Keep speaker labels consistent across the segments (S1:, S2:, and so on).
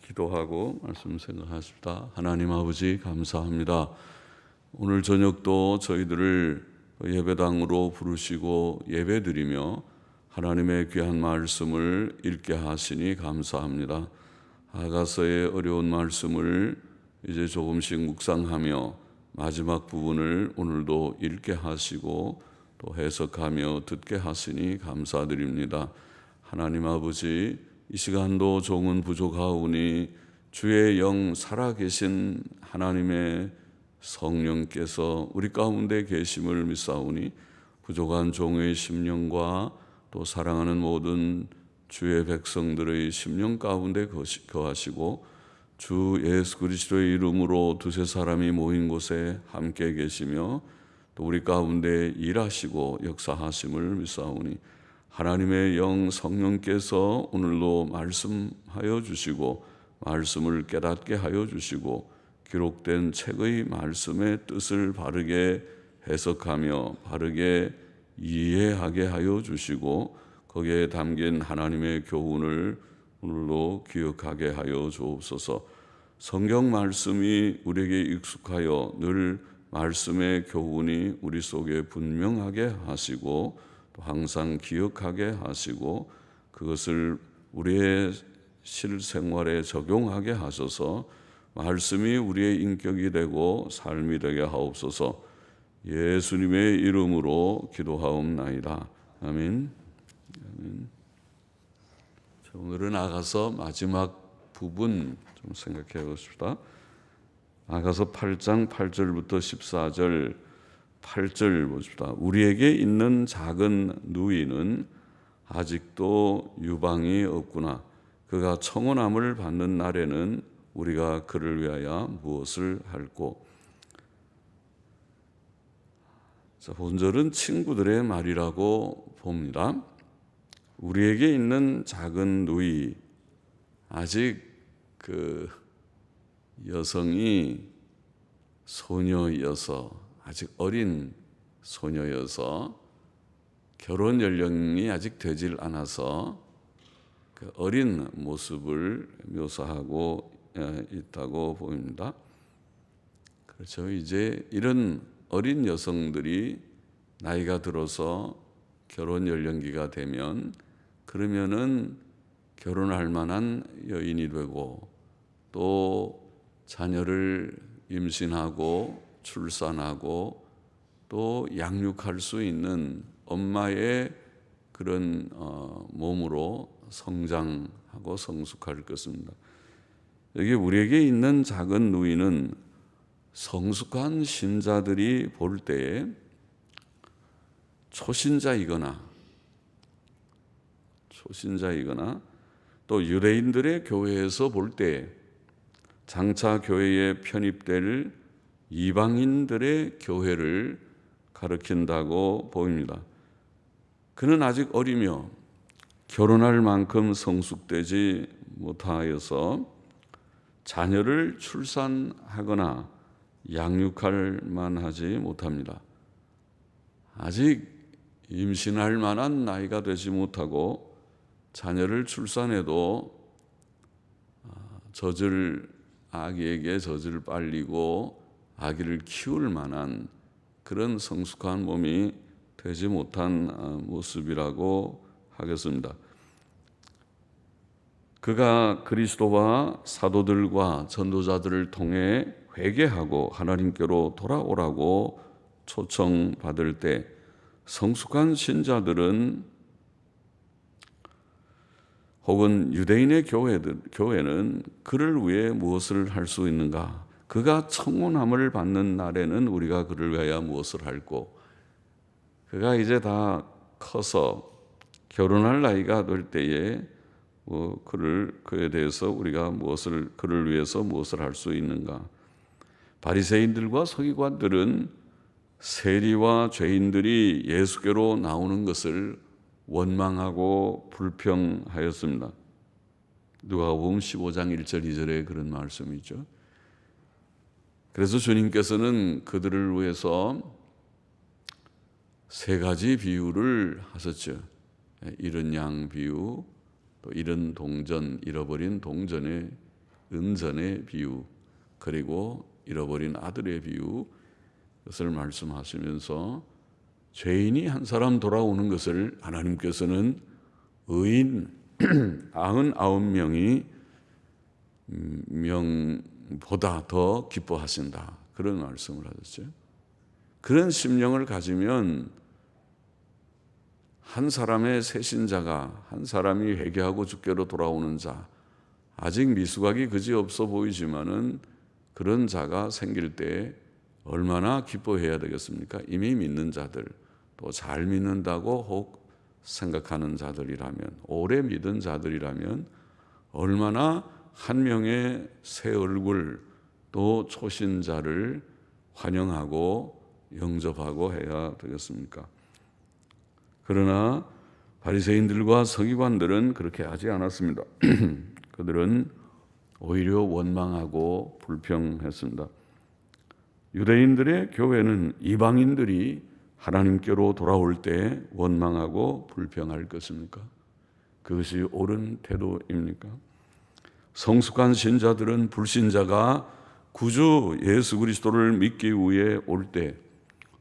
S1: 기도하고 말씀 생각하십시다. 하나님 아버지 감사합니다. 오늘 저녁도 저희들을 예배당으로 부르시고 예배드리며 하나님의 귀한 말씀을 읽게 하시니 감사합니다. 아가서의 어려운 말씀을 이제 조금씩 묵상하며 마지막 부분을 오늘도 읽게 하시고 또 해석하며 듣게 하시니 감사드립니다. 하나님 아버지, 이 시간도 종은 부족하오니 주의 영 살아계신 하나님의 성령께서 우리 가운데 계심을 믿사오니 부족한 종의 심령과 또 사랑하는 모든 주의 백성들의 심령 가운데 거하시고 주 예수 그리스도의 이름으로 두세 사람이 모인 곳에 함께 계시며 또 우리 가운데 일하시고 역사하심을 믿사오니 하나님의 영 성령께서 오늘도 말씀하여 주시고 말씀을 깨닫게 하여 주시고 기록된 책의 말씀의 뜻을 바르게 해석하며 바르게 이해하게 하여 주시고 거기에 담긴 하나님의 교훈을 오늘도 기억하게 하여 주옵소서. 성경 말씀이 우리에게 익숙하여 늘 말씀의 교훈이 우리 속에 분명하게 하시고 또 항상 기억하게 하시고 그것을 우리의 실생활에 적용하게 하셔서 말씀이 우리의 인격이 되고 삶이 되게 하옵소서. 예수님의 이름으로 기도하옵나이다. 아멘. 아멘. 자, 오늘은 아가서 마지막 부분 좀 생각해 보십시다. 아가서 8장 8절부터 14절 8절 보십시다. 우리에게 있는 작은 누이는 아직도 유방이 없구나. 그가 청혼함을 받는 날에는 우리가 그를 위하여 무엇을 할꼬. 자, 본절은 친구들의 말이라고 봅니다. 우리에게 있는 작은 누이, 아직 그 여성이 소녀여서 아직 어린 소녀여서 결혼 연령이 아직 되질 않아서 그 어린 모습을 묘사하고 있다고 보입니다. 그렇죠. 이제 이런 어린 여성들이 나이가 들어서 결혼 연령기가 되면 그러면은 결혼할 만한 여인이 되고 또 자녀를 임신하고 출산하고 또 양육할 수 있는 엄마의 그런 몸으로 성장하고 성숙할 것입니다. 여기 우리에게 있는 작은 누이는 성숙한 신자들이 볼 때에 초신자이거나 또 유대인들의 교회에서 볼 때 장차 교회에 편입될 이방인들의 교회를 가리킨다고 보입니다. 그는 아직 어리며 결혼할 만큼 성숙되지 못하여서 자녀를 출산하거나 양육할 만하지 못합니다. 아직 임신할 만한 나이가 되지 못하고 자녀를 출산해도 아기에게 젖을 빨리고 아기를 키울 만한 그런 성숙한 몸이 되지 못한 모습이라고 하겠습니다. 그가 그리스도와 사도들과 전도자들을 통해 회개하고 하나님께로 돌아오라고 초청받을 때 성숙한 신자들은 혹은 유대인의 교회는 그를 위해 무엇을 할 수 있는가? 그가 청혼함을 받는 날에는 우리가 그를 위하여 무엇을 할꼬? 그가 이제 다 커서 결혼할 나이가 될 때에 그에 대해서 우리가 그를 위해서 무엇을 할 수 있는가? 바리새인들과 서기관들은 세리와 죄인들이 예수께로 나오는 것을 원망하고 불평하였습니다. 누가복음 15장 1절 2절에 그런 말씀이죠. 그래서 주님께서는 그들을 위해서 세 가지 비유를 하셨죠. 잃은 양 비유, 또 잃어버린 동전의 은전의 비유, 그리고 잃어버린 아들의 비유, 그것을 말씀하시면서 죄인이 한 사람 돌아오는 것을 하나님께서는 의인 99명이 명보다 더 기뻐하신다, 그런 말씀을 하셨죠. 그런 심령을 가지면 한 사람의 새신자가, 한 사람이 회개하고 주께로 돌아오는 자, 아직 미수각이 그지없어 보이지만은 그런 자가 생길 때 얼마나 기뻐해야 되겠습니까? 이미 믿는 자들, 또 잘 믿는다고 혹 생각하는 자들이라면, 오래 믿은 자들이라면 얼마나 한 명의 새 얼굴, 또 초신자를 환영하고 영접하고 해야 되겠습니까? 그러나 바리새인들과 서기관들은 그렇게 하지 않았습니다. 그들은 오히려 원망하고 불평했습니다. 유대인들의 교회는 이방인들이 하나님께로 돌아올 때 원망하고 불평할 것입니까? 그것이 옳은 태도입니까? 성숙한 신자들은 불신자가 구주 예수 그리스도를 믿기 위해 올 때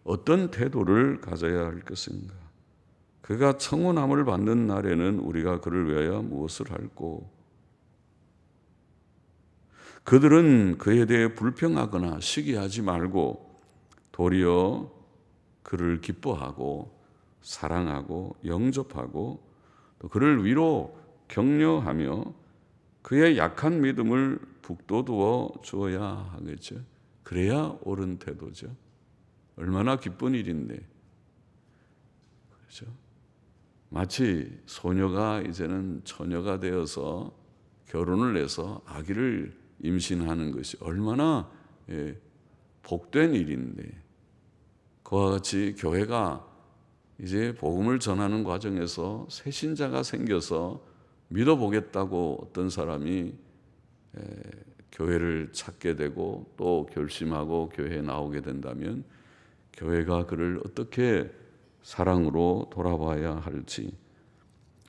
S1: 어떤 태도를 가져야 할 것인가? 그가 청혼함을 받는 날에는 우리가 그를 위하여 무엇을 할꼬? 그들은 그에 대해 불평하거나 시기하지 말고 도리어 그를 기뻐하고 사랑하고 영접하고 또 그를 위로 격려하며 그의 약한 믿음을 북돋워 주어야 하겠죠. 그래야 옳은 태도죠. 얼마나 기쁜 일인데. 그렇죠? 마치 소녀가 이제는 처녀가 되어서 결혼을 해서 아기를 임신하는 것이 얼마나 복된 일인데, 그와 같이 교회가 이제 복음을 전하는 과정에서 새 신자가 생겨서 믿어보겠다고 어떤 사람이 교회를 찾게 되고 또 결심하고 교회에 나오게 된다면 교회가 그를 어떻게 사랑으로 돌아봐야 할지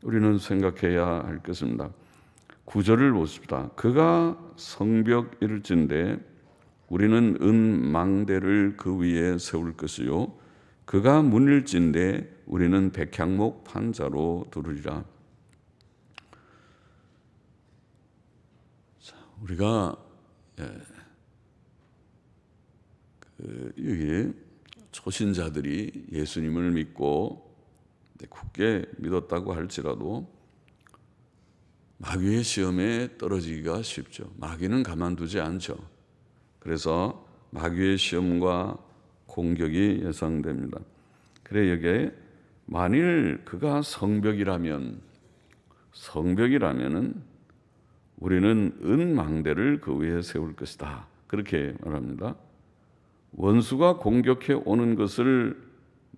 S1: 우리는 생각해야 할 것입니다. 9절을 보십시다. 그가 성벽일진데 우리는 은망대를 그 위에 세울 것이요 그가 문일진데 우리는 백향목 판자로 두르리라. 자, 우리가 여기 초신자들이 예수님을 믿고 굳게 믿었다고 할지라도 마귀의 시험에 떨어지기가 쉽죠. 마귀는 가만두지 않죠. 그래서 마귀의 시험과 공격이 예상됩니다. 그래 여기에 만일 그가 성벽이라면은 우리는 은망대를 그 위에 세울 것이다. 그렇게 말합니다. 원수가 공격해 오는 것을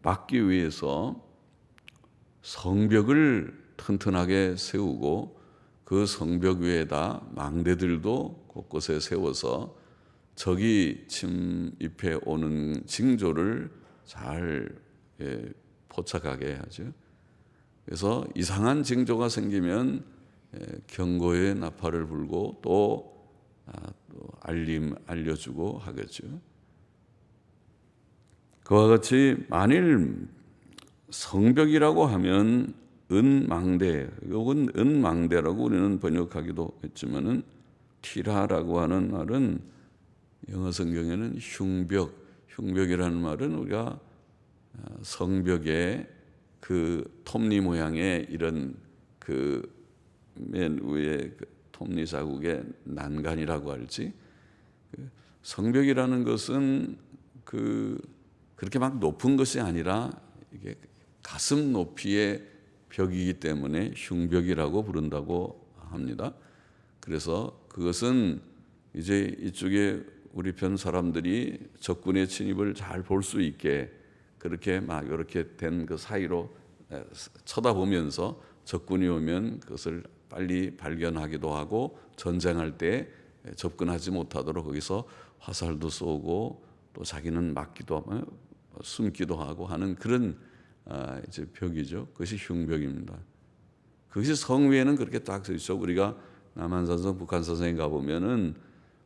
S1: 막기 위해서 성벽을 튼튼하게 세우고 그 성벽 위에다 망대들도 곳곳에 세워서 적이 침입해 오는 징조를 잘 포착하게 하죠. 그래서 이상한 징조가 생기면 경고의 나팔을 불고 또 알려주고 하겠죠. 그와 같이 만일 성벽이라고 하면 은망대, 이건 은망대라고 우리는 번역하기도 했지만은 티라라고 하는 말은 영어 성경에는 흉벽이라는 말은 우리가 성벽에 그 톱니 모양의 이런 그 맨 위에 그 톱니 자국의 난간이라고 할지, 성벽이라는 것은 그렇게 막 높은 것이 아니라 이게 가슴 높이의 벽이기 때문에 흉벽이라고 부른다고 합니다. 그래서 그것은 이제 이쪽에 우리 편 사람들이 적군의 침입을 잘 볼 수 있게 그렇게 막 이렇게 된 그 사이로 쳐다보면서 적군이 오면 그것을 빨리 발견하기도 하고 전쟁할 때 접근하지 못하도록 거기서 화살도 쏘고 또 자기는 막기도 하고 숨기도 하고 하는 그런 이제 벽이죠. 그것이 흉벽입니다. 그것이 성 위에는 그렇게 딱 서 있죠. 우리가 남한산성 북한산성에 가보면은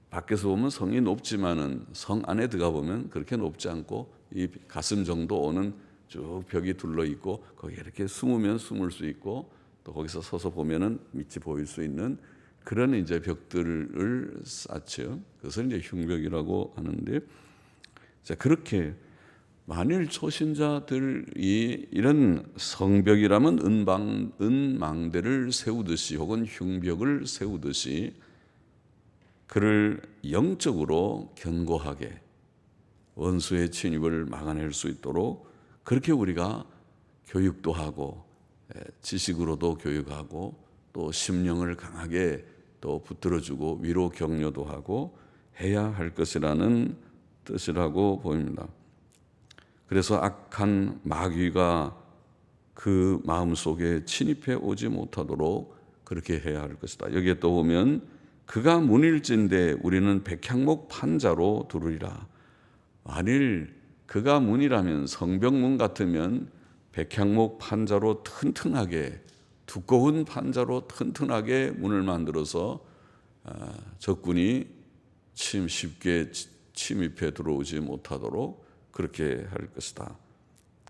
S1: 밖에서 보면 성이 높지만은 성 안에 들어가 보면 그렇게 높지 않고 이 가슴 정도 오는 쭉 벽이 둘러 있고 거기에 이렇게 숨으면 숨을 수 있고 또 거기서 서서 보면은 밑이 보일 수 있는 그런 이제 벽들을 쌓죠. 그것을 이제 흉벽이라고 하는데, 자, 그렇게 만일 초신자들이 이런 성벽이라면 은망대를 세우듯이 혹은 흉벽을 세우듯이 그를 영적으로 견고하게 원수의 침입을 막아낼 수 있도록 그렇게 우리가 교육도 하고 지식으로도 교육하고 또 심령을 강하게 또 붙들어주고 위로 격려도 하고 해야 할 것이라는 뜻이라고 보입니다. 그래서 악한 마귀가 그 마음속에 침입해 오지 못하도록 그렇게 해야 할 것이다. 여기에 또 보면 그가 문일진데 우리는 백향목 판자로 두르리라. 만일 그가 문이라면 성벽문 같으면 백향목 판자로 튼튼하게 두꺼운 판자로 튼튼하게 문을 만들어서 적군이 쉽게 침입해 들어오지 못하도록 그렇게 할 것이다.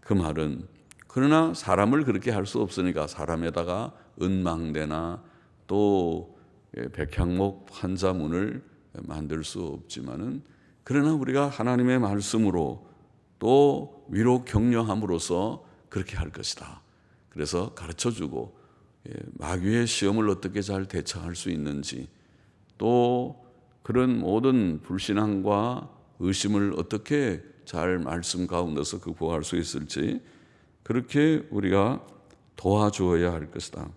S1: 그 말은 그러나 사람을 그렇게 할 수 없으니까 사람에다가 은망대나 또 백향목 판자문을 만들 수 없지만은 그러나 우리가 하나님의 말씀으로 또 위로 격려함으로써 그렇게 할 것이다. 그래서 가르쳐주고 마귀의 시험을 어떻게 잘 대처할 수 있는지 또 그런 모든 불신앙과 의심을 어떻게 잘 말씀 가운데서 극복할 수 있을지 그렇게 우리가 도와주어야 할 것이다.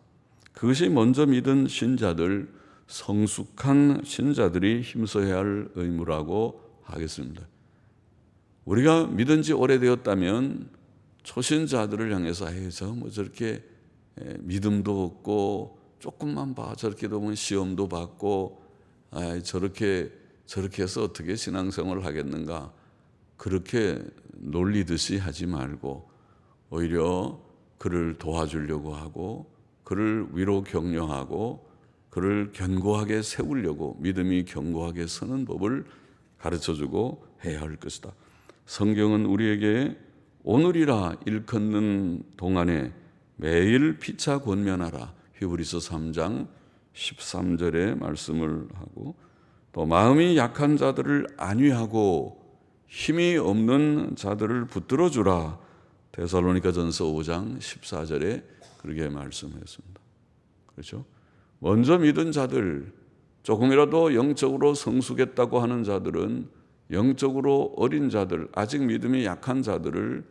S1: 그것이 먼저 믿은 신자들, 성숙한 신자들이 힘써야 할 의무라고 하겠습니다. 우리가 믿은 지 오래되었다면 초신자들을 향해서 저 뭐 저렇게 믿음도 없고 조금만 봐 저렇게 되면 시험도 받고 저렇게 해서 어떻게 신앙생활을 하겠는가 그렇게 놀리듯이 하지 말고 오히려 그를 도와주려고 하고 그를 위로 격려하고 그를 견고하게 세우려고 믿음이 견고하게 서는 법을 가르쳐주고 해야 할 것이다. 성경은 우리에게 오늘이라 일컫는 동안에 매일 피차 권면하라 히브리서 3장 13절의 말씀을 하고 또 마음이 약한 자들을 안위하고 힘이 없는 자들을 붙들어 주라 데살로니가전서 5장 14절에 그렇게 말씀했습니다. 그렇죠? 먼저 믿은 자들, 조금이라도 영적으로 성숙했다고 하는 자들은 영적으로 어린 자들, 아직 믿음이 약한 자들을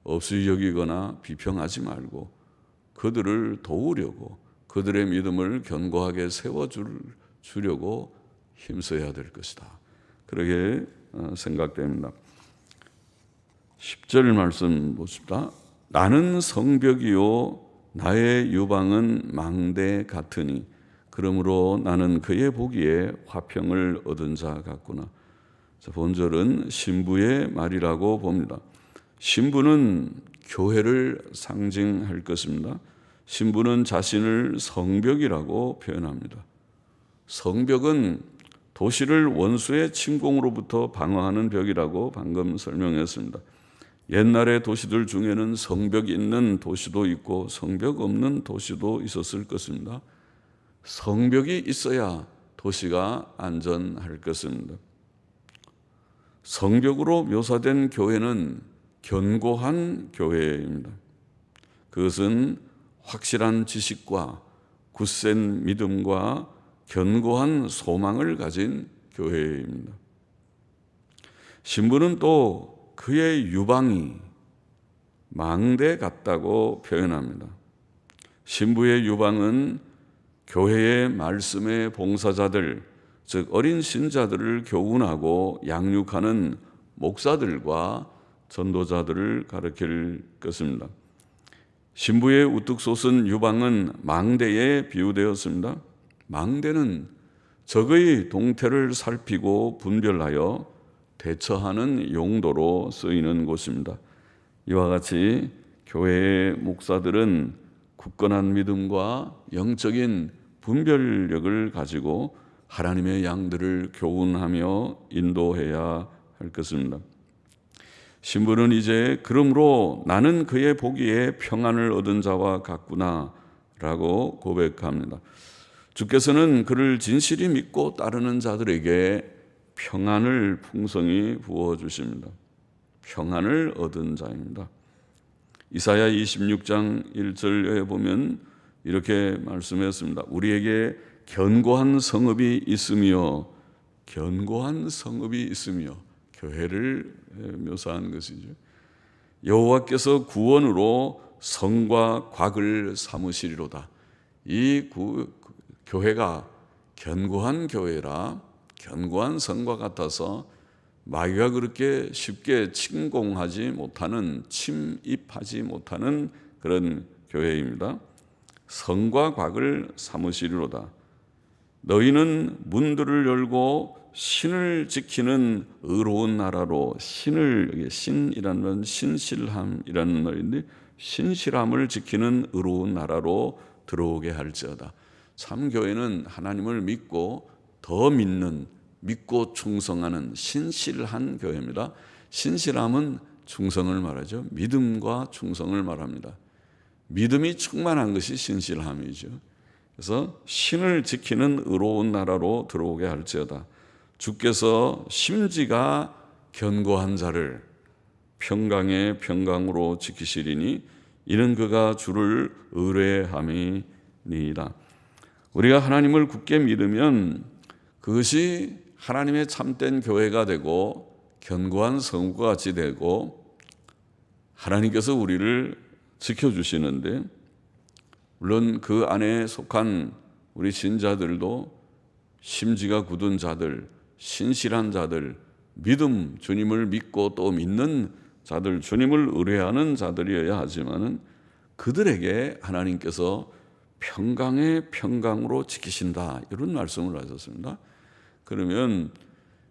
S1: 없이 여기거나 비평하지 말고 그들을 도우려고 그들의 믿음을 견고하게 세워주려고 힘써야 될 것이다. 그렇게 생각됩니다. 10절 말씀 보십시다. 나는 성벽이요 나의 유방은 망대 같으니 그러므로 나는 그의 보기에 화평을 얻은 자 같구나. 본절은 신부의 말이라고 봅니다. 신부는 교회를 상징할 것입니다. 신부는 자신을 성벽이라고 표현합니다. 성벽은 도시를 원수의 침공으로부터 방어하는 벽이라고 방금 설명했습니다. 옛날의 도시들 중에는 성벽이 있는 도시도 있고 성벽 없는 도시도 있었을 것입니다. 성벽이 있어야 도시가 안전할 것입니다. 성벽으로 묘사된 교회는 견고한 교회입니다. 그것은 확실한 지식과 굳센 믿음과 견고한 소망을 가진 교회입니다. 신부는 또 그의 유방이 망대 같다고 표현합니다. 신부의 유방은 교회의 말씀의 봉사자들, 즉 어린 신자들을 교훈하고 양육하는 목사들과 전도자들을 가리킬 것입니다. 신부의 우뚝 솟은 유방은 망대에 비유되었습니다. 망대는 적의 동태를 살피고 분별하여 대처하는 용도로 쓰이는 곳입니다. 이와 같이 교회의 목사들은 굳건한 믿음과 영적인 분별력을 가지고 하나님의 양들을 교훈하며 인도해야 할 것입니다. 신부는 이제 그러므로 나는 그의 보기에 평안을 얻은 자와 같구나 라고 고백합니다. 주께서는 그를 진실이 믿고 따르는 자들에게 평안을 풍성히 부어주십니다. 평안을 얻은 자입니다. 이사야 26장 1절에 보면 이렇게 말씀했습니다. 우리에게 견고한 성읍이 있으며, 견고한 성읍이 있으며, 교회를 묘사한 것이죠. 여호와께서 구원으로 성과 곽을 삼으시리로다. 이 교회가 견고한 교회라, 견고한 성과 같아서 마귀가 그렇게 쉽게 침입하지 못하는 그런 교회입니다. 성과 곽을 삼으시리로다. 너희는 문들을 열고 신을 지키는 의로운 나라로, 신이라는 건 신실함이라는 말인데, 신실함을 지키는 의로운 나라로 들어오게 할지어다. 참 교회는 하나님을 믿고 더 믿고 충성하는 신실한 교회입니다. 신실함은 충성을 말하죠. 믿음과 충성을 말합니다. 믿음이 충만한 것이 신실함이죠. 그래서 신을 지키는 의로운 나라로 들어오게 할지어다. 주께서 심지가 견고한 자를 평강의 평강으로 지키시리니 이는 그가 주를 의뢰함이니이다. 우리가 하나님을 굳게 믿으면 그것이 하나님의 참된 교회가 되고 견고한 성과 같이 되고 하나님께서 우리를 지켜주시는데, 물론 그 안에 속한 우리 신자들도 심지가 굳은 자들, 신실한 자들, 주님을 믿고 또 믿는 자들, 주님을 의뢰하는 자들이어야 하지만은 그들에게 하나님께서 평강의 평강으로 지키신다, 이런 말씀을 하셨습니다. 그러면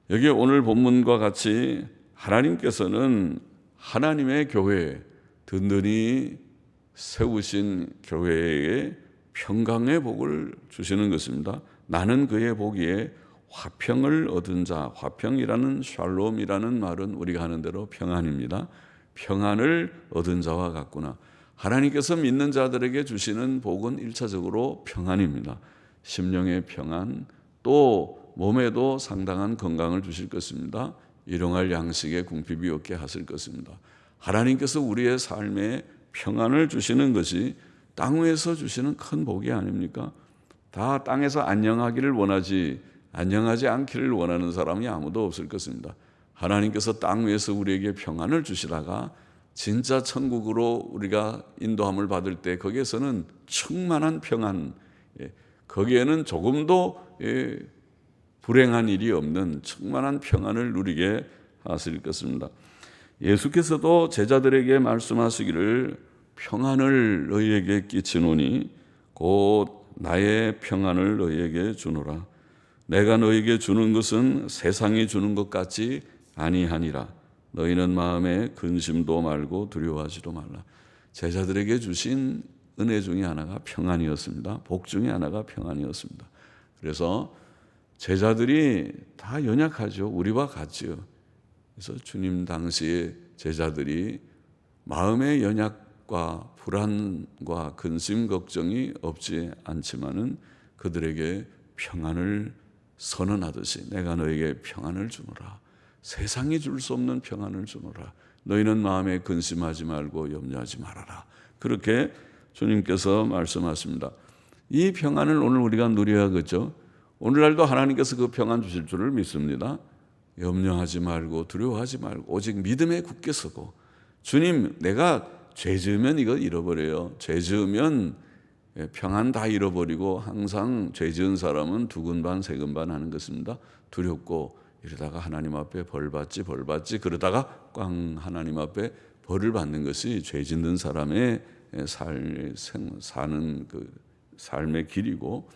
S1: 여기 오늘 본문과 같이 하나님께서는 하나님의 교회, 든든히 세우신 교회에 평강의 복을 주시는 것입니다. 나는 그의 보기에 화평을 얻은 자, 화평이라는 샬롬이라는 말은 우리가 하는 대로 평안입니다. 평안을 얻은 자와 같구나. 하나님께서 믿는 자들에게 주시는 복은 1차적으로 평안입니다. 심령의 평안, 또 몸에도 상당한 건강을 주실 것입니다. 일용할 양식에 궁핍이 없게 하실 것입니다. 하나님께서 우리의 삶에 평안을 주시는 것이 땅 위에서 주시는 큰 복이 아닙니까? 다 땅에서 안녕하지 않기를 원하는 사람이 아무도 없을 것입니다. 하나님께서 땅 위에서 우리에게 평안을 주시다가 진짜 천국으로 우리가 인도함을 받을 때 거기에서는 충만한 평안, 거기에는 조금도 불행한 일이 없는 충만한 평안을 누리게 하실 것입니다. 예수께서도 제자들에게 말씀하시기를 평안을 너희에게 끼치노니 곧 나의 평안을 너희에게 주노라. 내가 너희에게 주는 것은 세상이 주는 것 같지 아니하니라. 너희는 마음에 근심도 말고 두려워하지도 말라. 제자들에게 주신 은혜 중에 하나가 평안이었습니다. 복 중에 하나가 평안이었습니다. 그래서 제자들이 다 연약하죠. 우리와 같죠. 그래서 주님 당시에 제자들이 마음의 연약과 불안과 근심 걱정이 없지 않지만은 그들에게 평안을 선언하듯이 내가 너에게 평안을 주노라. 세상이 줄 수 없는 평안을 주노라. 너희는 마음에 근심하지 말고 염려하지 말아라. 그렇게 주님께서 말씀하십니다. 이 평안을 오늘 우리가 누려야겠죠. 오늘날도 하나님께서 그 평안 주실 줄을 믿습니다. 염려하지 말고 두려워하지 말고 오직 믿음에 굳게 서고, 주님, 내가 죄 지으면 이거 잃어버려요. 죄 지으면 평안 다 잃어버리고 항상 죄 지은 사람은 두근반 세근반 하는 것입니다. 두렵고 이러다가 하나님 앞에 벌받지 그러다가 꽝 하나님 앞에 벌을 받는 것이 죄 짓는 사람의 사는 그 삶의 길이고,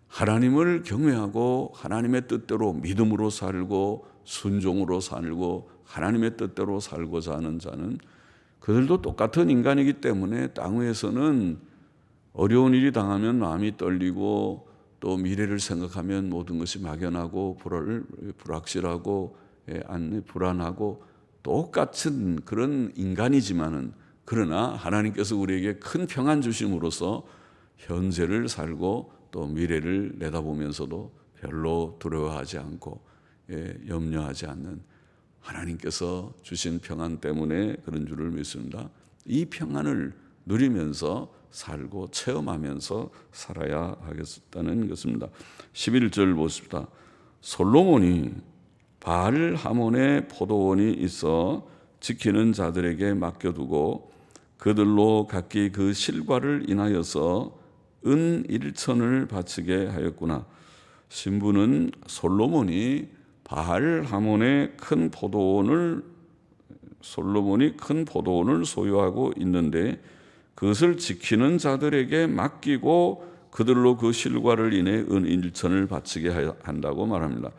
S1: 하나님을 경외하고 하나님의 뜻대로 믿음으로 살고 순종으로 살고 하나님의 뜻대로 살고자 하는 자는 그들도 똑같은 인간이기 때문에 땅 위에서는 어려운 일이 당하면 마음이 떨리고 또 미래를 생각하면 모든 것이 막연하고 불확실하고 불안하고 똑같은 그런 인간이지만은, 그러나 하나님께서 우리에게 큰 평안 주심으로써 현재를 살고 또 미래를 내다보면서도 별로 두려워하지 않고 염려하지 않는 하나님께서 주신 평안 때문에 그런 줄을 믿습니다. 이 평안을 누리면서 살고 체험하면서 살아야 하겠다는 것입니다. 11절 보십시다. 솔로몬이 바알 하몬의 포도원이 있어 지키는 자들에게 맡겨두고 그들로 각기 그 실과를 인하여서 은 1천을 바치게 하였구나. 신부는 솔로몬이 바알 하몬의 큰 포도원을 소유하고 있는데 그것을 지키는 자들에게 맡기고 그들로 그 실과를 인해 은 1천을 바치게 한다고 말합니다.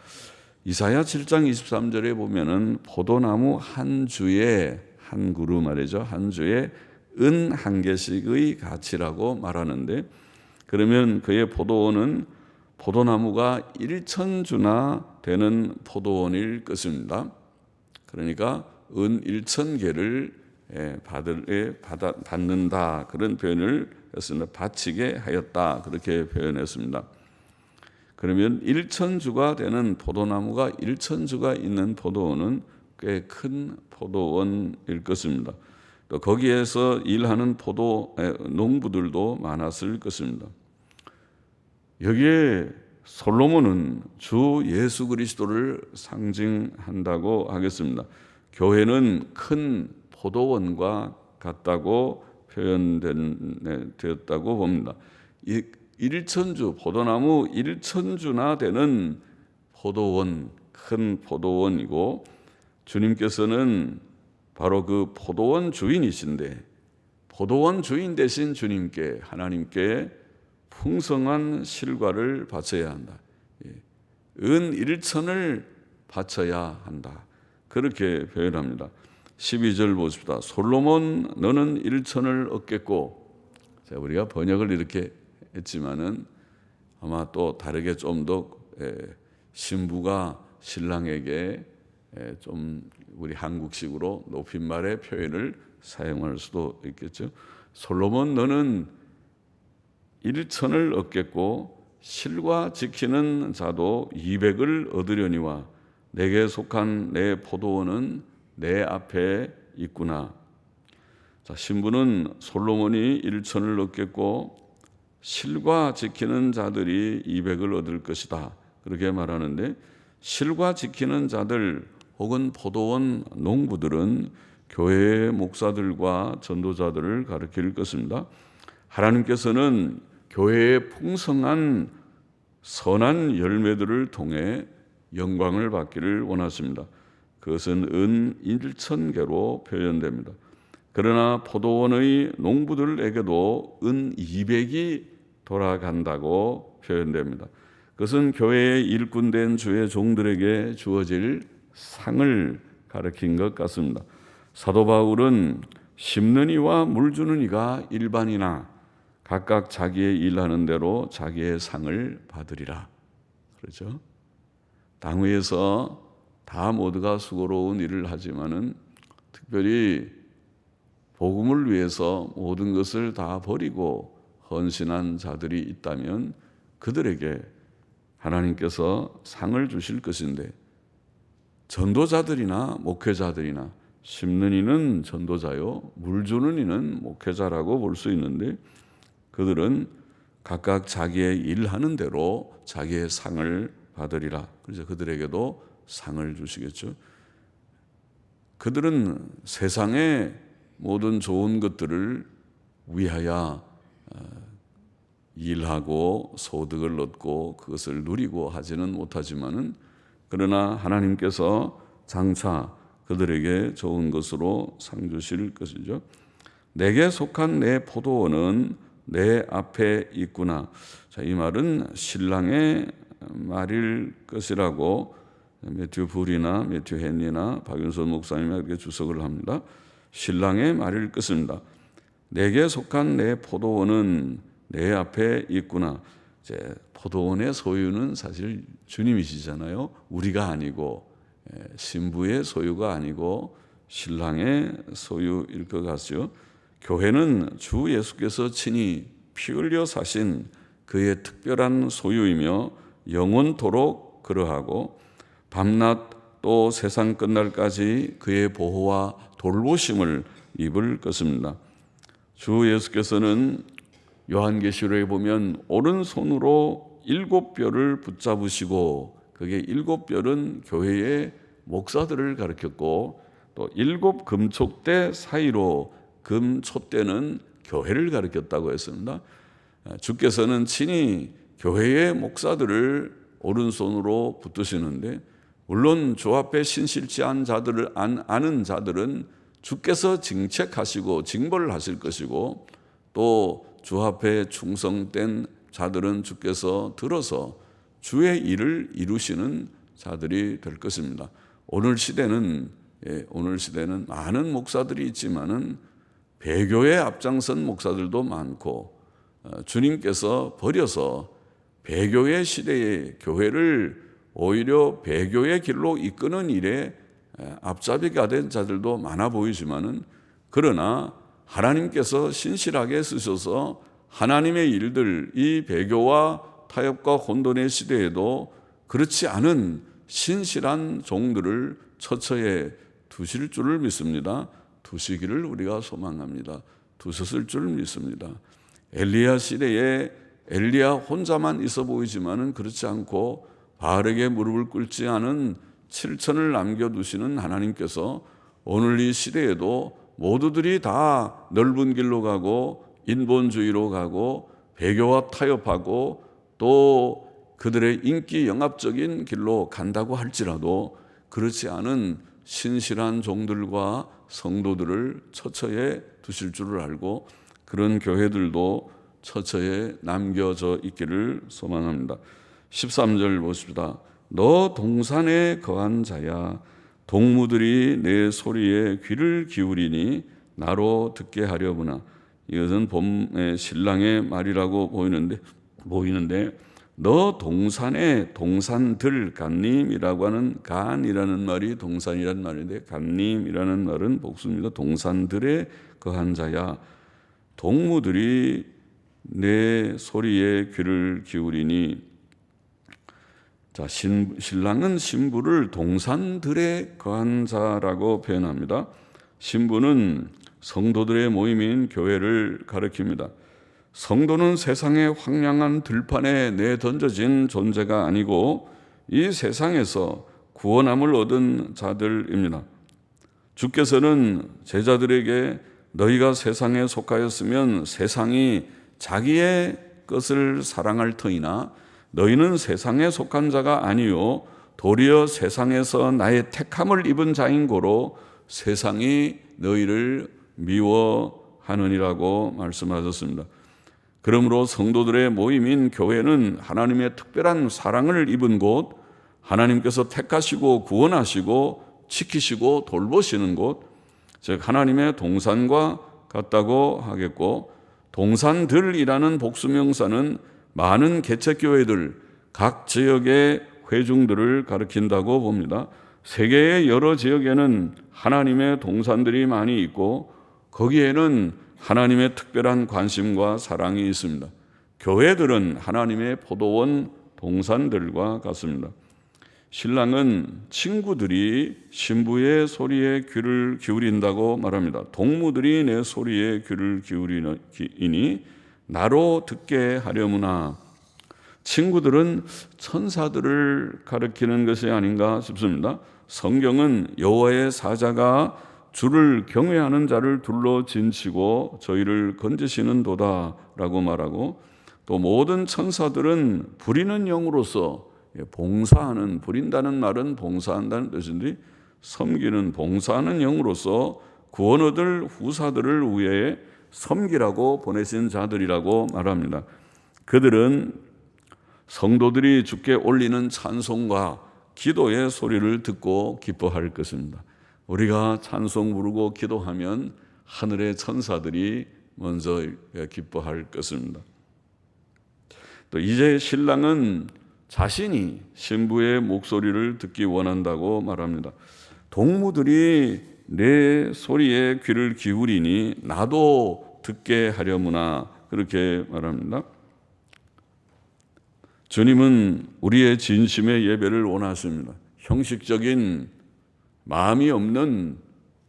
S1: 이사야 7장 23절에 보면은 포도나무 한 주에 한 그루 말이죠. 한 주에 은 한 개씩의 가치라고 말하는데, 그러면 그의 포도원은 포도나무가 1,000주나 되는 포도원일 것입니다. 그러니까 은 1,000개를 받는다, 그런 표현을 했습니다. 바치게 하였다, 그렇게 표현했습니다. 그러면 1,000주가 되는 포도나무가 1,000주가 있는 포도원은 꽤 큰 포도원일 것입니다. 또 거기에서 일하는 농부들도 많았을 것입니다. 여기에 솔로몬은 주 예수 그리스도를 상징한다고 하겠습니다. 교회는 큰 포도원과 같다고 표현되었다고 봅니다. 1,000주, 포도나무 1,000주나 되는 포도원, 큰 포도원이고, 주님께서는 바로 그 포도원 주인이신데, 포도원 주인 되신 주님께, 하나님께 풍성한 실과를 바쳐야 한다. 은 1천을 바쳐야 한다, 그렇게 표현합니다. 12절 보십시다. 솔로몬 너는 1천을 얻겠고, 우리가 번역을 이렇게 했지만은 아마 또 다르게 좀 더 신부가 신랑에게 좀 우리 한국식으로 높임말의 표현을 사용할 수도 있겠죠. 솔로몬 너는 1천을 얻겠고 실과 지키는 자도 200을 얻으려니와 내게 속한 내 포도원은 내 앞에 있구나. 자, 신부는 솔로몬이 1천을 얻겠고 실과 지키는 자들이 200을 얻을 것이다, 그렇게 말하는데, 실과 지키는 자들 혹은 포도원 농부들은 교회의 목사들과 전도자들을 가리킬 것입니다. 하나님께서는 교회의 풍성한 선한 열매들을 통해 영광을 받기를 원하십니다. 그것은 은 1,000개로 표현됩니다. 그러나 포도원의 농부들에게도 은 200이 돌아간다고 표현됩니다. 그것은 교회의 일꾼된 주의 종들에게 주어질 상을 가리킨 것 같습니다. 사도 바울은 심는 이와 물 주는 이가 일반이나 각각 자기의 일하는 대로 자기의 상을 받으리라, 그렇죠? 땅 위에서 다 모두가 수고로운 일을 하지만은 특별히 복음을 위해서 모든 것을 다 버리고 헌신한 자들이 있다면 그들에게 하나님께서 상을 주실 것인데, 전도자들이나 목회자들이나 심는 이는 전도자요 물 주는 이는 목회자라고 볼 수 있는데, 그들은 각각 자기의 일하는 대로 자기의 상을 받으리라. 그래서 그들에게도 상을 주시겠죠. 그들은 세상의 모든 좋은 것들을 위하여 일하고 소득을 얻고 그것을 누리고 하지는 못하지만은, 그러나 하나님께서 장차 그들에게 좋은 것으로 상 주실 것이죠. 내게 속한 내 포도원은 내 앞에 있구나. 자, 이 말은 신랑의 말일 것이라고 매튜 불이나 매튜 헨리나 박윤선 목사님이 이렇게 주석을 합니다. 신랑의 말일 것입니다. 내게 속한 내 포도원은 내 앞에 있구나. 이제 포도원의 소유는 사실 주님이시잖아요. 우리가 아니고 신부의 소유가 아니고 신랑의 소유일 것 같죠. 교회는 주 예수께서 친히 피 흘려 사신 그의 특별한 소유이며 영원토록 그러하고 밤낮 또 세상 끝날까지 그의 보호와 돌보심을 입을 것입니다. 주 예수께서는 요한계시록에 보면 오른손으로 7뼈를 붙잡으시고, 그게 7뼈는 교회의 목사들을 가리켰고, 또 7 금촉대 사이로 금촉대는 교회를 가리켰다고 했습니다. 주께서는 친히 교회의 목사들을 오른손으로 붙드시는데, 물론 주 앞에 신실치 않은 자들은 주께서 징책하시고 징벌을 하실 것이고, 또 주 앞에 충성된 자들은 주께서 들어서 주의 일을 이루시는 자들이 될 것입니다. 오늘 시대는 많은 목사들이 있지만은 배교에 앞장선 목사들도 많고, 주님께서 버려서 배교의 시대의 교회를 오히려 배교의 길로 이끄는 일에 앞잡이가 된 자들도 많아 보이지만은, 그러나 하나님께서 신실하게 쓰셔서 하나님의 일들, 이 배교와 타협과 혼돈의 시대에도 그렇지 않은 신실한 종들을 처처에 두실 줄을 믿습니다. 두시기를 우리가 소망합니다. 두셨을 줄 믿습니다. 엘리야 시대에 엘리야 혼자만 있어 보이지만은 그렇지 않고 바알에게 무릎을 꿇지 않은 7천을 남겨두시는 하나님께서 오늘 이 시대에도 모두들이 다 넓은 길로 가고 인본주의로 가고 배교와 타협하고 또 그들의 인기 영합적인 길로 간다고 할지라도 그렇지 않은 신실한 종들과 성도들을 처처에 두실 줄을 알고, 그런 교회들도 처처에 남겨져 있기를 소망합니다. 13절 보십시다. 너 동산에 거한 자야, 동무들이 내 소리에 귀를 기울이니 나로 듣게 하려구나. 이것은 봄의 신랑의 말이라고 보이는데 너 동산에, 동산들, 간님이라고 하는 간이라는 말이 동산이라는 말인데, 간님이라는 말은 복수입니다. 동산들에 거한 자야, 동무들이 내 소리에 귀를 기울이니. 자, 신랑은 신부를 동산들에 거한 자라고 표현합니다. 신부는 성도들의 모임인 교회를 가리킵니다. 성도는 세상의 황량한 들판에 내던져진 존재가 아니고 이 세상에서 구원함을 얻은 자들입니다. 주께서는 제자들에게 너희가 세상에 속하였으면 세상이 자기의 것을 사랑할 터이나 너희는 세상에 속한 자가 아니요 도리어 세상에서 나의 택함을 입은 자인 고로 세상이 너희를 미워하느니라고 말씀하셨습니다. 그러므로 성도들의 모임인 교회는 하나님의 특별한 사랑을 입은 곳, 하나님께서 택하시고 구원하시고 지키시고 돌보시는 곳, 즉 하나님의 동산과 같다고 하겠고, 동산들이라는 복수명사는 많은 개척교회들, 각 지역의 회중들을 가리킨다고 봅니다. 세계의 여러 지역에는 하나님의 동산들이 많이 있고 거기에는 하나님의 특별한 관심과 사랑이 있습니다. 교회들은 하나님의 포도원 동산들과 같습니다. 신랑은 친구들이 신부의 소리에 귀를 기울인다고 말합니다. 동무들이 내 소리에 귀를 기울이니 나로 듣게 하려무나. 친구들은 천사들을 가리키는 것이 아닌가 싶습니다. 성경은 여호와의 사자가 주를 경외하는 자를 둘러 진치고 저희를 건지시는 도다라고 말하고, 또 모든 천사들은 부리는 영으로서 봉사하는, 부린다는 말은 봉사한다는 뜻인데 섬기는, 봉사하는 영으로서 구원 얻을 후사들을 위해 섬기라고 보내신 자들이라고 말합니다. 그들은 성도들이 주께 올리는 찬송과 기도의 소리를 듣고 기뻐할 것입니다. 우리가 찬송 부르고 기도하면 하늘의 천사들이 먼저 기뻐할 것입니다. 또 이제 신랑은 자신이 신부의 목소리를 듣기 원한다고 말합니다. 동무들이 내 소리에 귀를 기울이니 나도 듣게 하려무나, 그렇게 말합니다. 주님은 우리의 진심의 예배를 원하십니다. 형식적인 마음이 없는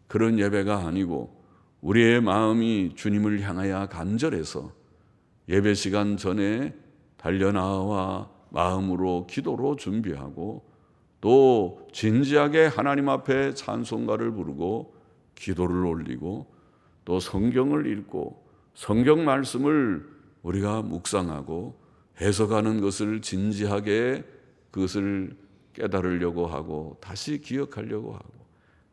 S1: 그런 예배가 아니고 우리의 마음이 주님을 향하여 간절해서 예배 시간 전에 달려나와 마음으로 기도로 준비하고 또 진지하게 하나님 앞에 찬송가를 부르고 기도를 올리고 또 성경을 읽고 성경 말씀을 우리가 묵상하고 해석하는 것을 진지하게 그것을 깨달으려고 하고 다시 기억하려고 하고,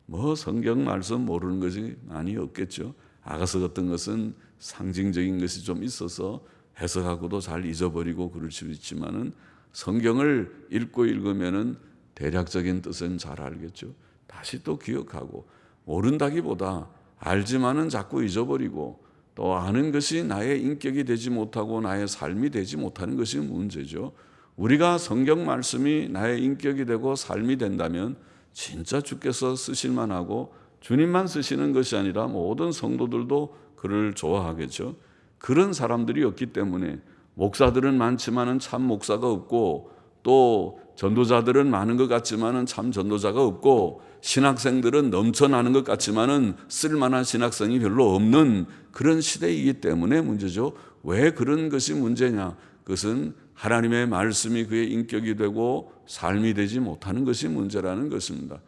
S1: 뭐 성경 말씀 모르는 것이 많이 없겠죠. 아가서 같은 것은 상징적인 것이 좀 있어서 해석하고도 잘 잊어버리고 그럴 수 있지만은 성경을 읽으면은 대략적인 뜻은 잘 알겠죠. 다시 또 기억하고, 모른다기보다 알지만은 자꾸 잊어버리고 또 아는 것이 나의 인격이 되지 못하고 나의 삶이 되지 못하는 것이 문제죠. 우리가 성경 말씀이 나의 인격이 되고 삶이 된다면 진짜 주께서 쓰실만 하고 주님만 쓰시는 것이 아니라 모든 성도들도 그를 좋아하겠죠. 그런 사람들이 없기 때문에 목사들은 많지만은 참 목사가 없고 또 전도자들은 많은 것 같지만은 참 전도자가 없고 신학생들은 넘쳐나는 것 같지만은 쓸만한 신학생이 별로 없는 그런 시대이기 때문에 문제죠. 왜 그런 것이 문제냐? 그것은 하나님의 말씀이 그의 인격이 되고 삶이 되지 못하는 것이 문제라는 것입니다.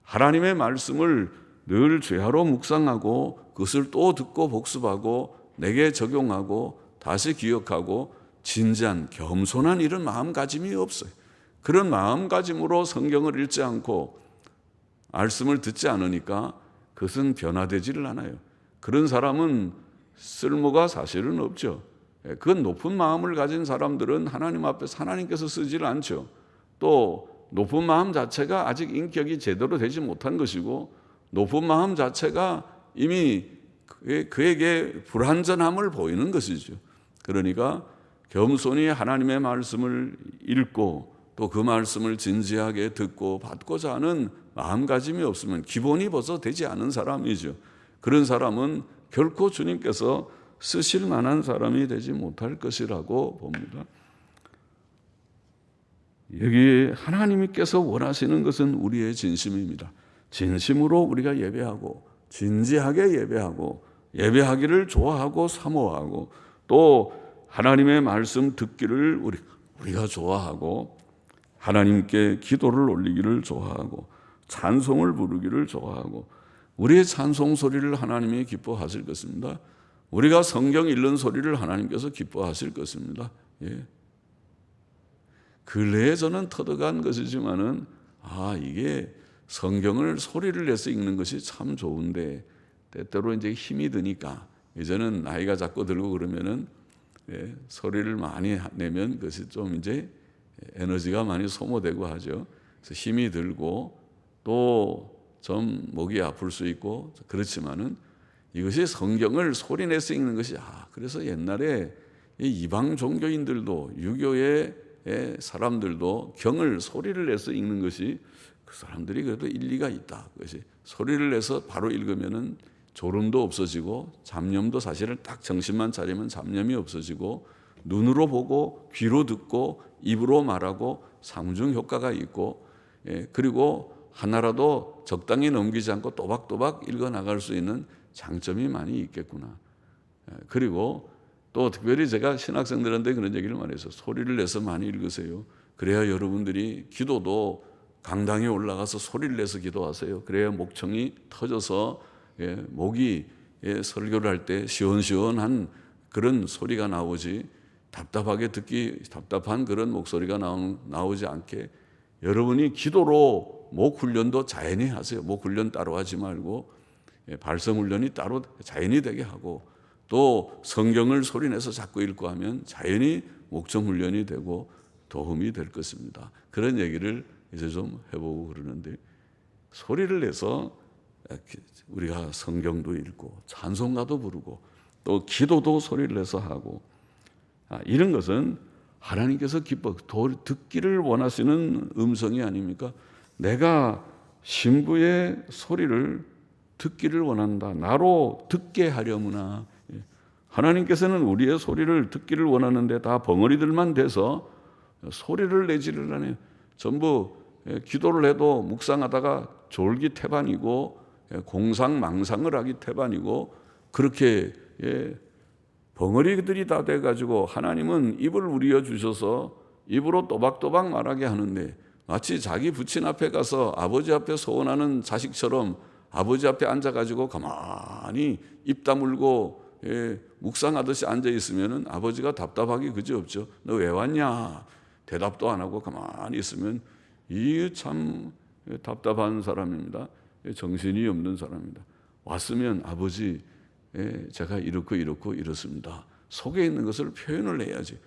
S1: 하나님의 말씀을 늘 죄하로 묵상하고 그것을 또 듣고 복습하고 내게 적용하고 다시 기억하고 진지한 겸손한 이런 마음가짐이 없어요. 그런 마음가짐으로 성경을 읽지 않고 말씀을 듣지 않으니까 그것은 변화되지를 않아요. 그런 사람은 쓸모가 사실은 없죠. 그건 높은 마음을 가진 사람들은 하나님 앞에서 하나님께서 쓰지를 않죠. 또 높은 마음 자체가 아직 인격이 제대로 되지 못한 것이고 높은 마음 자체가 이미 그에게 불완전함을 보이는 것이죠. 그러니까 겸손히 하나님의 말씀을 읽고 또 그 말씀을 진지하게 듣고 받고자 하는 마음가짐이 없으면 기본이 벌써 되지 않은 사람이죠. 그런 사람은 결코 주님께서 쓰실 만한 사람이 되지 못할 것이라고 봅니다. 여기 하나님께서 원하시는 것은 우리의 진심입니다. 진심으로 우리가 예배하고 진지하게 예배하고 예배하기를 좋아하고 사모하고 또 하나님의 말씀 듣기를 우리가 좋아하고 하나님께 기도를 올리기를 좋아하고 찬송을 부르기를 좋아하고 우리의 찬송 소리를 하나님이 기뻐하실 것입니다. 우리가 성경 읽는 소리를 하나님께서 기뻐하실 것입니다. 근래에 저는 터득한 것이지만은 이게 성경을 소리를 내서 읽는 것이 참 좋은데 때때로 이제 힘이 드니까 이제는 나이가 자꾸 들고 그러면은 소리를 많이 내면 그것이 좀 이제 에너지가 많이 소모되고 하죠. 그래서 힘이 들고 또 좀 목이 아플 수 있고 그렇지만은 이것이 성경을 소리 내서 읽는 것이 그래서 옛날에 이방 종교인들도 유교의 사람들도 경을 소리를 내서 읽는 것이 그 사람들이 그래도 일리가 있다. 그것이 소리를 내서 바로 읽으면은 졸음도 없어지고 잡념도 사실은 딱 정신만 차리면 잡념이 없어지고 눈으로 보고 귀로 듣고 입으로 말하고 상중 효과가 있고 그리고 하나라도 적당히 넘기지 않고 또박또박 읽어 나갈 수 있는 장점이 많이 있겠구나. 그리고 또 특별히 제가 신학생들한테 그런 얘기를 많이 해서 소리를 내서 많이 읽으세요. 그래야 여러분들이 기도도 강당에 올라가서 소리를 내서 기도하세요. 그래야 목청이 터져서 목이 설교를 할 때 시원시원한 그런 소리가 나오지 답답하게 듣기 답답한 그런 목소리가 나오지 않게 여러분이 기도로 목 훈련도 자연히 하세요. 목 훈련 따로 하지 말고 발성 훈련이 따로 자연히 되게 하고 또 성경을 소리내서 자꾸 읽고 하면 자연히 목청 훈련이 되고 도움이 될 것입니다. 그런 얘기를 이제 좀 해보고 그러는데 소리를 내서 우리가 성경도 읽고 찬송가도 부르고 또 기도도 소리를 내서 하고 이런 것은 하나님께서 듣기를 원하시는 음성이 아닙니까? 내가 신부의 소리를 듣기를 원한다. 나로 듣게 하려무나. 하나님께서는 우리의 소리를 듣기를 원하는데 다 벙어리들만 돼서 소리를 내지를 않아요. 전부 기도를 해도 묵상하다가 졸기태반이고 공상망상을 하기 태반이고 그렇게 벙어리들이 다 돼가지고 하나님은 입을 우리어 주셔서 입으로 또박또박 말하게 하는데 마치 자기 부친 앞에 가서 아버지 앞에 소원하는 자식처럼 아버지 앞에 앉아가지고 가만히 입 다물고 묵상하듯이 앉아있으면 아버지가 답답하기 그지없죠. 너 왜 왔냐? 대답도 안 하고 가만히 있으면 이 참 답답한 사람입니다. 정신이 없는 사람입니다. 왔으면 아버지 제가 이렇고 이렇습니다. 속에 있는 것을 표현을 해야지.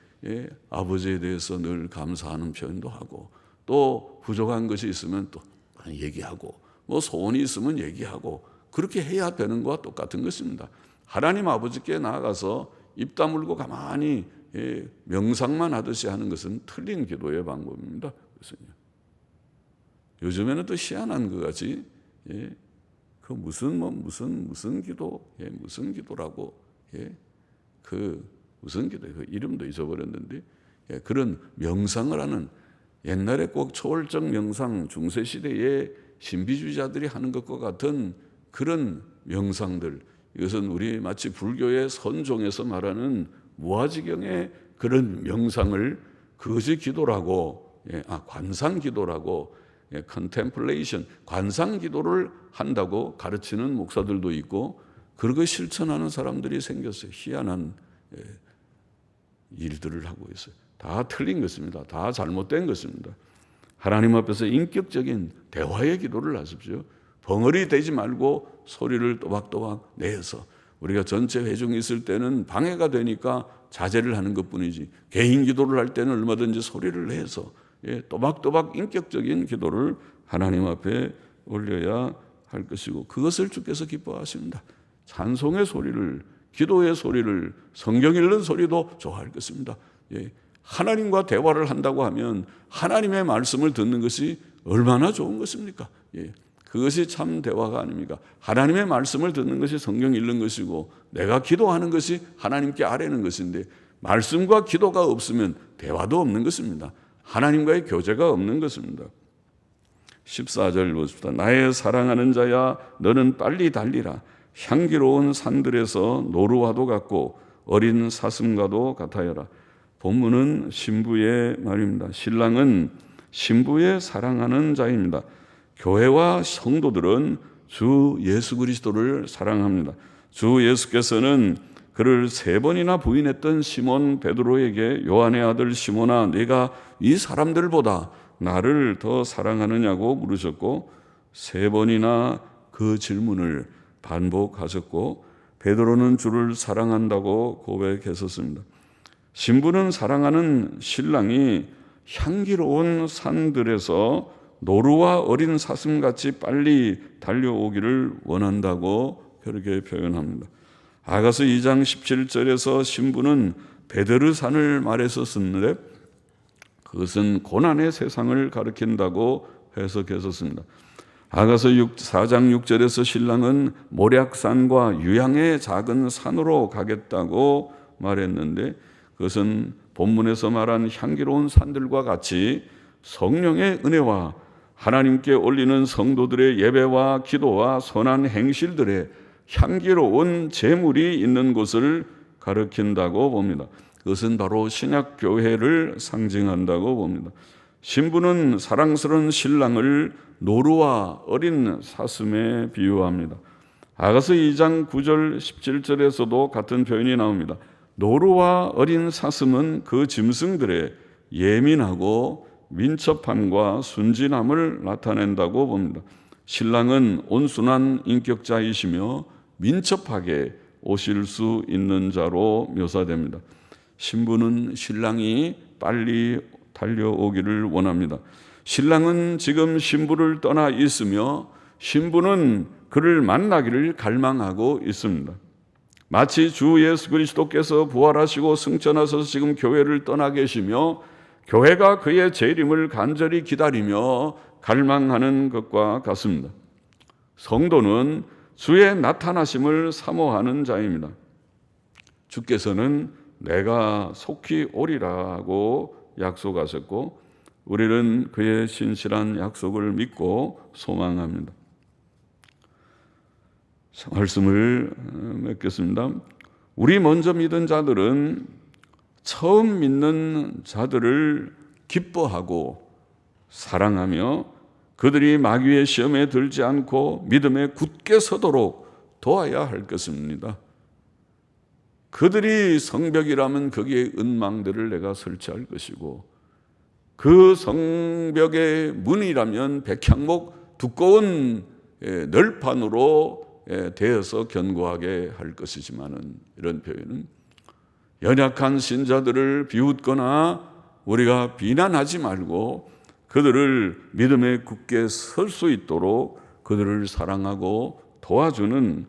S1: 아버지에 대해서 늘 감사하는 표현도 하고 또 부족한 것이 있으면 또 얘기하고 뭐 소원이 있으면 얘기하고 그렇게 해야 되는 것과 똑같은 것입니다. 하나님 아버지께 나아가서 입 다물고 가만히 명상만 하듯이 하는 것은 틀린 기도의 방법입니다. 그래서요. 요즘에는 또 희한한 것 같이 그 무슨 기도, 무슨 기도라고 그 무슨 기도 그 이름도 잊어버렸는데 그런 명상을 하는 옛날에 꼭 초월적 명상 중세 시대에 신비주의자들이 하는 것과 같은 그런 명상들 이것은 우리 마치 불교의 선종에서 말하는 무아지경의 그런 명상을 그것이 기도라고 관상기도라고 컨템플레이션 관상기도를 한다고 가르치는 목사들도 있고 그렇게 실천하는 사람들이 생겼어요. 희한한 일들을 하고 있어요. 다 틀린 것입니다. 다 잘못된 것입니다. 하나님 앞에서 인격적인 대화의 기도를 하십시오. 벙어리 되지 말고 소리를 또박또박 내서 우리가 전체 회중이 있을 때는 방해가 되니까 자제를 하는 것뿐이지 개인 기도를 할 때는 얼마든지 소리를 내서 또박또박 인격적인 기도를 하나님 앞에 올려야 할 것이고 그것을 주께서 기뻐하십니다. 찬송의 소리를 기도의 소리를 성경 읽는 소리도 좋아할 것입니다. 하나님과 대화를 한다고 하면 하나님의 말씀을 듣는 것이 얼마나 좋은 것입니까? 그것이 참 대화가 아닙니까? 하나님의 말씀을 듣는 것이 성경 읽는 것이고 내가 기도하는 것이 하나님께 아뢰는 것인데 말씀과 기도가 없으면 대화도 없는 것입니다. 하나님과의 교제가 없는 것입니다. 14절 보십시다. 나의 사랑하는 자야 너는 빨리 달리라. 향기로운 산들에서 노루와도 같고 어린 사슴과도 같아여라. 본문은 신부의 말입니다. 신랑은 신부의 사랑하는 자입니다. 교회와 성도들은 주 예수 그리스도를 사랑합니다. 주 예수께서는 그를 3번이나 부인했던 시몬 베드로에게 요한의 아들 시몬아 네가 이 사람들보다 나를 더 사랑하느냐고 물으셨고 3번이나 그 질문을 반복하셨고 베드로는 주를 사랑한다고 고백했었습니다. 신부는 사랑하는 신랑이 향기로운 산들에서 노루와 어린 사슴같이 빨리 달려오기를 원한다고 그렇게 표현합니다. 아가서 2장 17절에서 신부는 베드르산을 말했었는데 그것은 고난의 세상을 가리킨다고 해석했었습니다. 아가서 4장 6절에서 신랑은 모략산과 유향의 작은 산으로 가겠다고 말했는데 그것은 본문에서 말한 향기로운 산들과 같이 성령의 은혜와 하나님께 올리는 성도들의 예배와 기도와 선한 행실들의 향기로운 제물이 있는 곳을 가리킨다고 봅니다. 그것은 바로 신약교회를 상징한다고 봅니다. 신부는 사랑스러운 신랑을 노루와 어린 사슴에 비유합니다. 아가서 2장 9절 17절에서도 같은 표현이 나옵니다. 노루와 어린 사슴은 그 짐승들의 예민하고 민첩함과 순진함을 나타낸다고 봅니다. 신랑은 온순한 인격자이시며 민첩하게 오실 수 있는 자로 묘사됩니다. 신부는 신랑이 빨리 달려오기를 원합니다. 신랑은 지금 신부를 떠나 있으며 신부는 그를 만나기를 갈망하고 있습니다. 마치 주 예수 그리스도께서 부활하시고 승천하셔서 지금 교회를 떠나 계시며 교회가 그의 재림을 간절히 기다리며 갈망하는 것과 같습니다. 성도는 주의 나타나심을 사모하는 자입니다. 주께서는 내가 속히 오리라고 약속하셨고 우리는 그의 신실한 약속을 믿고 소망합니다. 말씀을 맺겠습니다. 우리 먼저 믿은 자들은 처음 믿는 자들을 기뻐하고 사랑하며 그들이 마귀의 시험에 들지 않고 믿음에 굳게 서도록 도와야 할 것입니다. 그들이 성벽이라면 거기에 은망들을 내가 설치할 것이고 그 성벽의 문이라면 백향목 두꺼운 널판으로 되어서 견고하게 할 것이지만은 이런 표현은 연약한 신자들을 비웃거나 우리가 비난하지 말고 그들을 믿음에 굳게 설 수 있도록 그들을 사랑하고 도와주는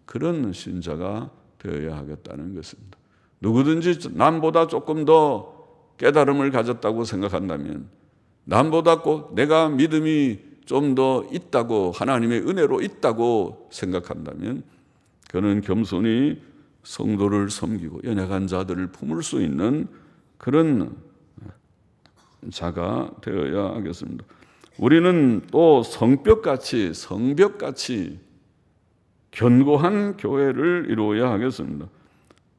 S1: 그런 신자가 되어야 하겠다는 것입니다. 누구든지 남보다 조금 더 깨달음을 가졌다고 생각한다면, 남보다 꼭 내가 믿음이 좀 더 있다고, 하나님의 은혜로 있다고 생각한다면 그는 겸손히 성도를 섬기고 연약한 자들을 품을 수 있는 그런 자가 되어야 하겠습니다. 우리는 또 성벽같이 견고한 교회를 이루어야 하겠습니다.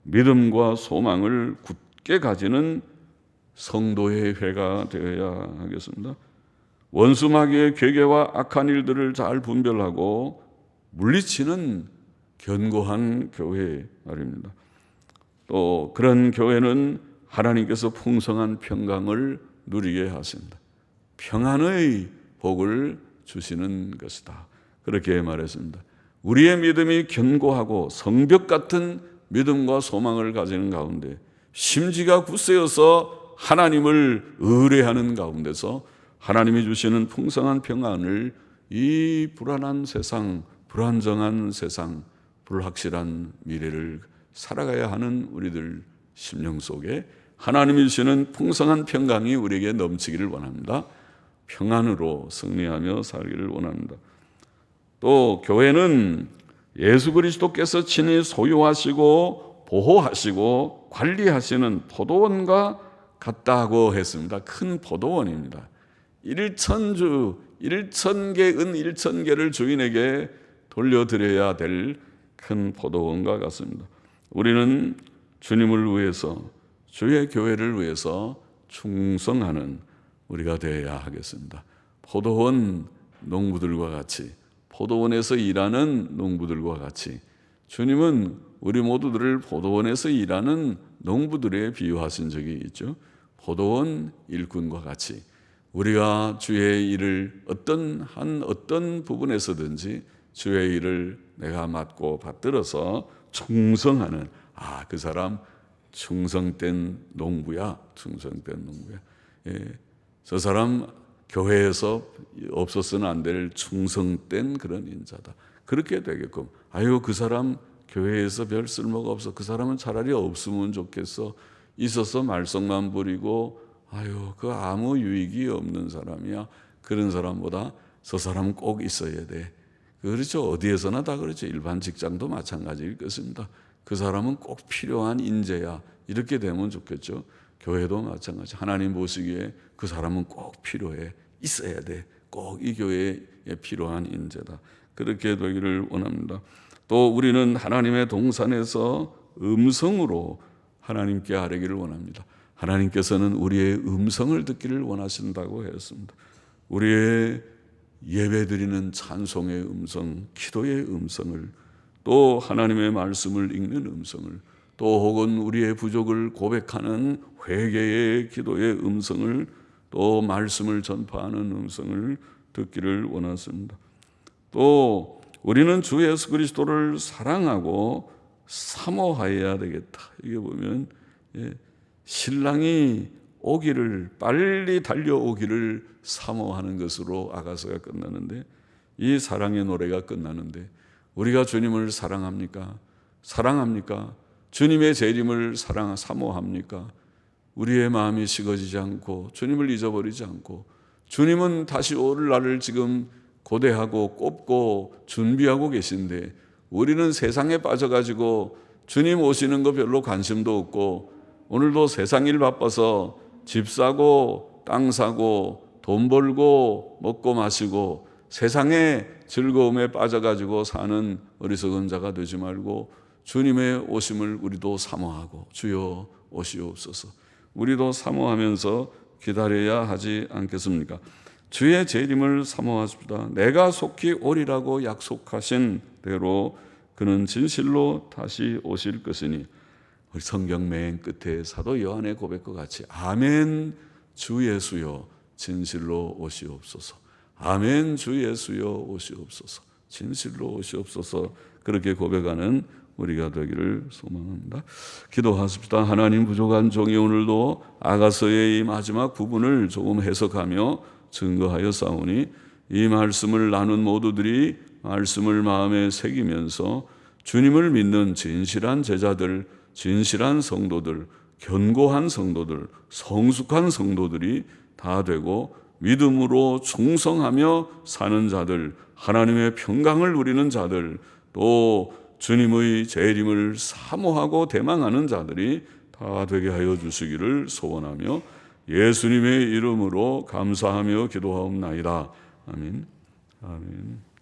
S1: 믿음과 소망을 굳게 가지는 성도의 회가 되어야 하겠습니다. 원수 마귀의 괴계와 악한 일들을 잘 분별하고 물리치는 견고한 교회 말입니다. 또 그런 교회는 하나님께서 풍성한 평강을 누리게 하십니다. 평안의 복을 주시는 것이다. 그렇게 말했습니다. 우리의 믿음이 견고하고 성벽 같은 믿음과 소망을 가지는 가운데 심지가 굳세어서 하나님을 의뢰하는 가운데서 하나님이 주시는 풍성한 평안을 이 불안한 세상, 불안정한 세상, 불확실한 미래를 살아가야 하는 우리들 심령 속에 하나님이 주시는 풍성한 평강이 우리에게 넘치기를 원합니다. 평안으로 승리하며 살기를 원합니다. 또 교회는 예수 그리스도께서 친히 소유하시고 보호하시고 관리하시는 포도원과 같다고 했습니다. 큰 포도원입니다. 1천주, 1천개 은 1천개를 주인에게 돌려드려야 될 큰 포도원과 같습니다. 우리는 주님을 위해서, 주의 교회를 위해서 충성하는 우리가 되어야 하겠습니다. 포도원 농부들과 같이, 포도원에서 일하는 농부들과 같이 주님은 우리 모두들을 포도원에서 일하는 농부들에 비유하신 적이 있죠. 포도원 일꾼과 같이 우리가 주의 일을 어떤 부분에서든지 주의 일을 내가 맡고 받들어서 충성하는, 그 사람 충성된 농부야. 저 사람 교회에서 없었으면 안 될 충성된 그런 인자다. 그렇게 되게끔, 그 사람 교회에서 별 쓸모가 없어. 그 사람은 차라리 없으면 좋겠어. 있어서 말썽만 부리고 그 아무 유익이 없는 사람이야. 그런 사람보다 저 사람은 꼭 있어야 돼. 그렇죠. 어디에서나 다 그렇죠. 일반 직장도 마찬가지일 것입니다. 그 사람은 꼭 필요한 인재야. 이렇게 되면 좋겠죠. 교회도 마찬가지. 하나님 보시기에 그 사람은 꼭 필요해. 있어야 돼. 꼭 이 교회에 필요한 인재다. 그렇게 되기를 원합니다. 또 우리는 하나님의 동산에서 음성으로 하나님께 아뢰기를 원합니다. 하나님께서는 우리의 음성을 듣기를 원하신다고 했습니다. 우리의 예배드리는 찬송의 음성, 기도의 음성을, 또 하나님의 말씀을 읽는 음성을, 또 혹은 우리의 부족을 고백하는 회개의 기도의 음성을, 또 말씀을 전파하는 음성을 듣기를 원하십니다. 또 우리는 주 예수 그리스도를 사랑하고 사모하여야 되겠다. 이게 보면 신랑이 오기를, 빨리 달려오기를 사모하는 것으로 아가서가 끝나는데, 이 사랑의 노래가 끝나는데, 우리가 주님을 사랑합니까? 사랑합니까? 주님의 재림을 사모합니까? 우리의 마음이 식어지지 않고 주님을 잊어버리지 않고 주님은 다시 올 날을 지금 고대하고 꼽고 준비하고 계신데 우리는 세상에 빠져가지고 주님 오시는 거 별로 관심도 없고 오늘도 세상 일 바빠서 집 사고 땅 사고 돈 벌고 먹고 마시고 세상의 즐거움에 빠져가지고 사는 어리석은 자가 되지 말고 주님의 오심을 우리도 사모하고 주여 오시옵소서. 우리도 사모하면서 기다려야 하지 않겠습니까? 주의 재림을 사모하십시다. 내가 속히 오리라고 약속하신 대로 그는 진실로 다시 오실 것이니 우리 성경 맨 끝에 사도 요한의 고백과 같이 아멘 주 예수여 진실로 오시옵소서. 아멘 주 예수여 오시옵소서. 진실로 오시옵소서. 그렇게 고백하는 우리가 되기를 소망합니다. 기도하십시다. 하나님 부족한 종이 오늘도 아가서의 이 마지막 부분을 조금 해석하며 증거하여 싸우니 이 말씀을 나눈 모두들이 말씀을 마음에 새기면서 주님을 믿는 진실한 제자들, 진실한 성도들, 견고한 성도들, 성숙한 성도들이 다 되고 믿음으로 충성하며 사는 자들, 하나님의 평강을 누리는 자들, 또 주님의 재림을 사모하고 대망하는 자들이 다 되게 하여 주시기를 소원하며 예수님의 이름으로 감사하며 기도하옵나이다. 아멘. 아멘.